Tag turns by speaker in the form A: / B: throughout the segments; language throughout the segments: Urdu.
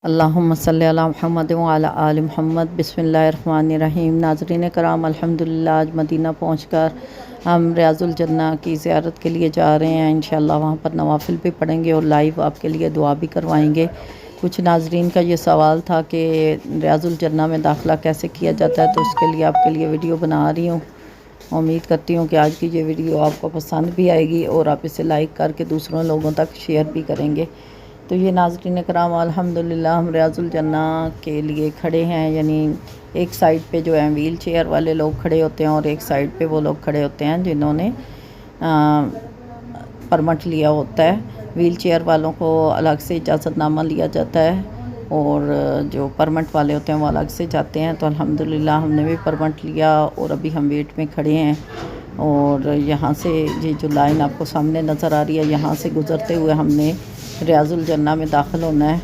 A: اللہم صلی علی محمد وعلی آل محمد بسم اللہ الرحمن الرحیم۔ ناظرین کرام، الحمدللہ آج مدینہ پہنچ کر ہم ریاض الجنہ کی زیارت کے لیے جا رہے ہیں۔ انشاءاللہ وہاں پر نوافل بھی پڑھیں گے اور لائیو آپ کے لیے دعا بھی کروائیں گے۔ کچھ ناظرین کا یہ سوال تھا کہ ریاض الجنہ میں داخلہ کیسے کیا جاتا ہے، تو اس کے لیے آپ کے لیے ویڈیو بنا رہی ہوں۔ امید کرتی ہوں کہ آج کی یہ ویڈیو آپ کو پسند بھی آئے گی اور آپ اسے لائک کر کے دوسروں لوگوں تک شیئر بھی کریں گے۔ تو یہ ناظرین کرام، الحمدللہ ہم ریاض الجنہ کے لیے کھڑے ہیں، یعنی ایک سائیڈ پہ جو ہیں ویل چیئر والے لوگ کھڑے ہوتے ہیں اور ایک سائیڈ پہ وہ لوگ کھڑے ہوتے ہیں جنہوں نے پرمٹ لیا ہوتا ہے۔ ویل چیئر والوں کو الگ سے اجازت نامہ لیا جاتا ہے اور جو پرمٹ والے ہوتے ہیں وہ الگ سے جاتے ہیں۔ تو الحمدللہ ہم نے بھی پرمٹ لیا اور ابھی ہم ویٹ میں کھڑے ہیں، اور یہاں سے یہ جو لائن آپ کو سامنے نظر آ رہی ہے، یہاں سے گزرتے ہوئے ہم نے ریاض الجنہ میں داخل ہونا ہے۔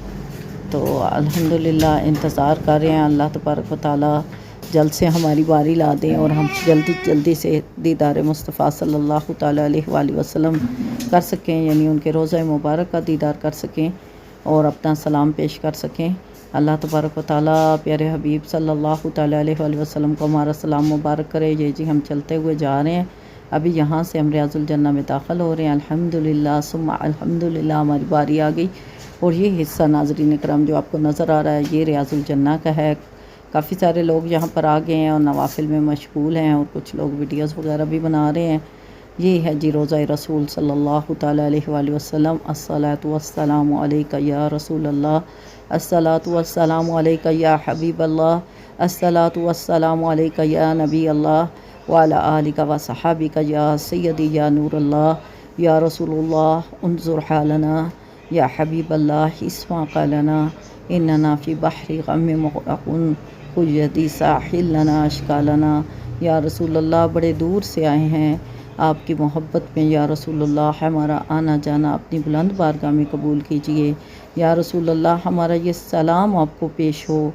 A: تو الحمدللہ انتظار کر رہے ہیں، اللہ تبارک و تعالیٰ جلد سے ہماری باری لا دیں اور ہم جلدی سے دیدار مصطفیٰ صلی اللہ تعالیٰ علیہ وآلہ وسلم کر سکیں، یعنی ان کے روضہ مبارک کا دیدار کر سکیں اور اپنا سلام پیش کر سکیں۔ اللہ تبارک و تعالیٰ پیارے حبیب صلی اللہ تعالیٰ علیہ وآلہ وسلم کو ہمارا سلام مبارک کرے۔ یہ جی ہم چلتے ہوئے جا رہے ہیں، ابھی یہاں سے ہم ریاض الجنہ میں داخل ہو رہے ہیں۔ الحمدللہ ثم الحمدللہ ہماری باری آ گئی، اور یہ حصہ ناظرین کرام جو آپ کو نظر آ رہا ہے یہ ریاض الجنہ کا ہے۔ کافی سارے لوگ یہاں پر آ گئے ہیں اور نوافل میں مشغول ہیں، اور کچھ لوگ ویڈیوز وغیرہ بھی بنا رہے ہیں۔ یہ ہے جی روضہ رسول صلی اللہ تعالیٰ علیہ وآلہ وسلم۔ الصلاۃ والسلام علیک یا رسول اللہ، الصلاۃ والسلام علیک یا حبیب اللہ، الصلاۃ والسلام علیک یا نبی اللہ، وعلی آلک و صحابک یا سیدی یا نور اللہ، یا رسول اللہ انظر حالنا، یا حبیب اللہ اسمع قالنا، اننا فی بحر غم مغرقون قیدی ساحل لنا اشکالنا۔ یا رسول اللہ بڑے دور سے آئے ہیں آپ کی محبت میں، یا رسول اللہ ہمارا آنا جانا اپنی بلند بارگاہ میں قبول کیجئے۔ یا رسول اللہ ہمارا یہ سلام آپ کو پیش ہو۔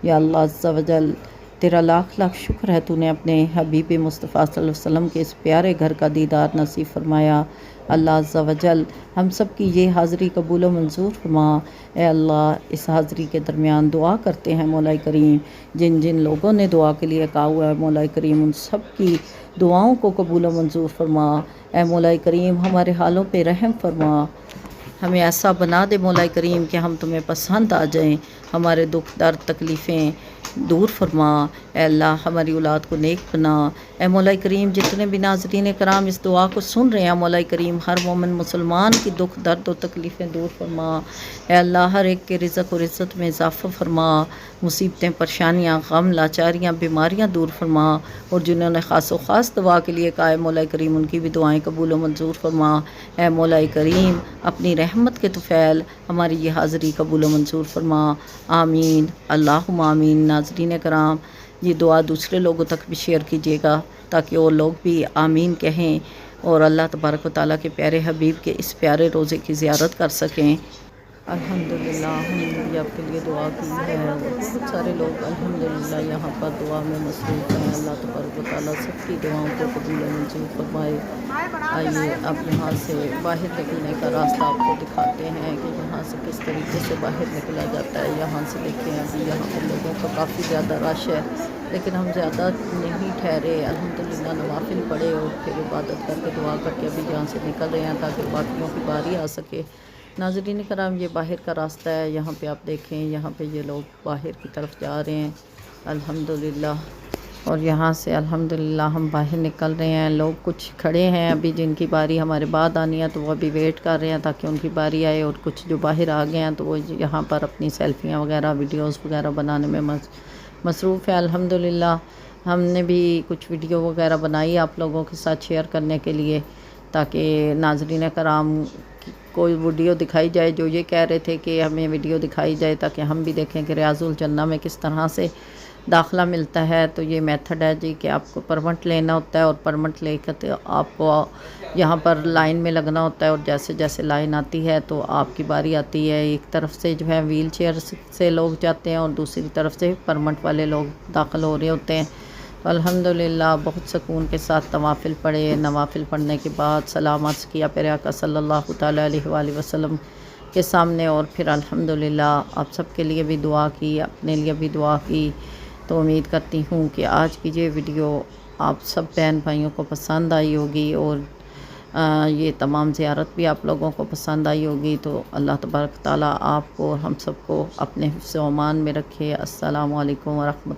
A: یا اللہ عز و جل تیرا لاکھ لاکھ شکر ہے، تو نے اپنے حبیب مصطفیٰ صلی اللہ علیہ وسلم کے اس پیارے گھر کا دیدار نصیب فرمایا۔ اللہ عز و جل ہم سب کی یہ حاضری قبول و منظور فرما۔ اے اللہ اس حاضری کے درمیان دعا کرتے ہیں مولا کریم، جن جن لوگوں نے دعا کے لیے کہا ہوا ہے مولا کریم ان سب کی دعاؤں کو قبول و منظور فرما۔ اے مولا کریم ہمارے حالوں پہ رحم فرما، ہمیں ایسا بنا دے مولا کریم کہ ہم تمہیں پسند آ جائیں، ہمارے دکھ درد تکلیفیں دور فرما۔ اے اللہ ہماری اولاد کو نیک بنا۔ اے مولا کریم جتنے بھی ناظرین کرام اس دعا کو سن رہے ہیں مولا کریم، ہر مومن مسلمان کی دکھ درد و تکلیفیں دور فرما۔ اے اللہ ہر ایک کے رزق و عزت میں اضافہ فرما، مصیبتیں پریشانیاں غم لاچاریاں بیماریاں دور فرما، اور جنہوں نے خاص و خاص دعا کے لیے کہا ہے مولا کریم ان کی بھی دعائیں قبول و منظور فرما۔ اے مولا کریم اپنی رحمت کے طفیل ہماری یہ حاضری قبول و منظور فرما، آمین اللہم آمین۔ ناظرین کرام یہ دعا دوسرے لوگوں تک بھی شیئر کیجیے گا تاکہ وہ لوگ بھی آمین کہیں اور اللہ تبارک و تعالیٰ کے پیارے حبیب کے اس پیارے روزے کی زیارت کر سکیں۔ الحمدللہ ہم نے بھی آپ کے لیے دعا کی ہے، اور بہت سارے لوگ الحمدللہ یہاں پر دعا میں مصروف ہیں۔ اللہ تبارک و تعالیٰ سب کی دعاؤں کو قبول و منظور فرمائے۔ آئیے اب یہاں سے باہر نکلنے کا راستہ آپ کو دکھاتے ہیں کہ یہاں سے کس طریقے سے باہر نکلا جاتا ہے۔ یہاں سے دیکھیں ابھی یہاں پر لوگوں کا کافی زیادہ رش ہے، لیکن ہم زیادہ نہیں ٹھہرے، الحمدللہ نوافل پڑھے اور پھر عبادت کر کے دعا کر کے ابھی یہاں سے نکل رہے ہیں تاکہ باقیوں کی باری آ سکے۔ ناظرین کرام یہ باہر کا راستہ ہے، یہاں پہ آپ دیکھیں یہاں پہ یہ لوگ باہر کی طرف جا رہے ہیں الحمدللہ، اور یہاں سے الحمدللہ ہم باہر نکل رہے ہیں۔ لوگ کچھ کھڑے ہیں ابھی جن کی باری ہمارے بعد آنی ہے تو وہ ابھی ویٹ کر رہے ہیں تاکہ ان کی باری آئے، اور کچھ جو باہر آ گئے ہیں تو وہ یہاں پر اپنی سیلفیاں وغیرہ ویڈیوز وغیرہ بنانے میں مصروف ہے۔ الحمدللہ ہم نے بھی کچھ ویڈیو وغیرہ بنائی آپ لوگوں کے ساتھ شیئر کرنے کے لیے، تاکہ ناظرین کرام کوئی ویڈیو دکھائی جائے جو یہ کہہ رہے تھے کہ ہمیں ویڈیو دکھائی جائے تاکہ ہم بھی دیکھیں کہ ریاض الجنہ میں کس طرح سے داخلہ ملتا ہے۔ تو یہ میتھڈ ہے جی کہ آپ کو پرمٹ لینا ہوتا ہے، اور پرمٹ لے کر آپ کو یہاں پر لائن میں لگنا ہوتا ہے، اور جیسے جیسے لائن آتی ہے تو آپ کی باری آتی ہے۔ ایک طرف سے جو ہے ویل چیئر سے لوگ جاتے ہیں اور دوسری طرف سے پرمٹ والے لوگ داخل ہو رہے ہوتے ہیں۔ تو الحمدللہ بہت سکون کے ساتھ نوافل پڑھے، نوافل پڑھنے کے بعد سلام عرض کیا پیارے آقا صلی اللہ تعالیٰ علیہ وآلہ وسلم کے سامنے، اور پھر الحمدللہ آپ سب کے لیے بھی دعا کی، اپنے لیے بھی دعا کی۔ تو امید کرتی ہوں کہ آج کی یہ ویڈیو آپ سب بہن بھائیوں کو پسند آئی ہوگی، اور یہ تمام زیارت بھی آپ لوگوں کو پسند آئی ہوگی۔ تو اللہ تبارک تعالیٰ آپ کو اور ہم سب کو اپنے حفظ و امان میں رکھے۔ السلام علیکم ورحمۃ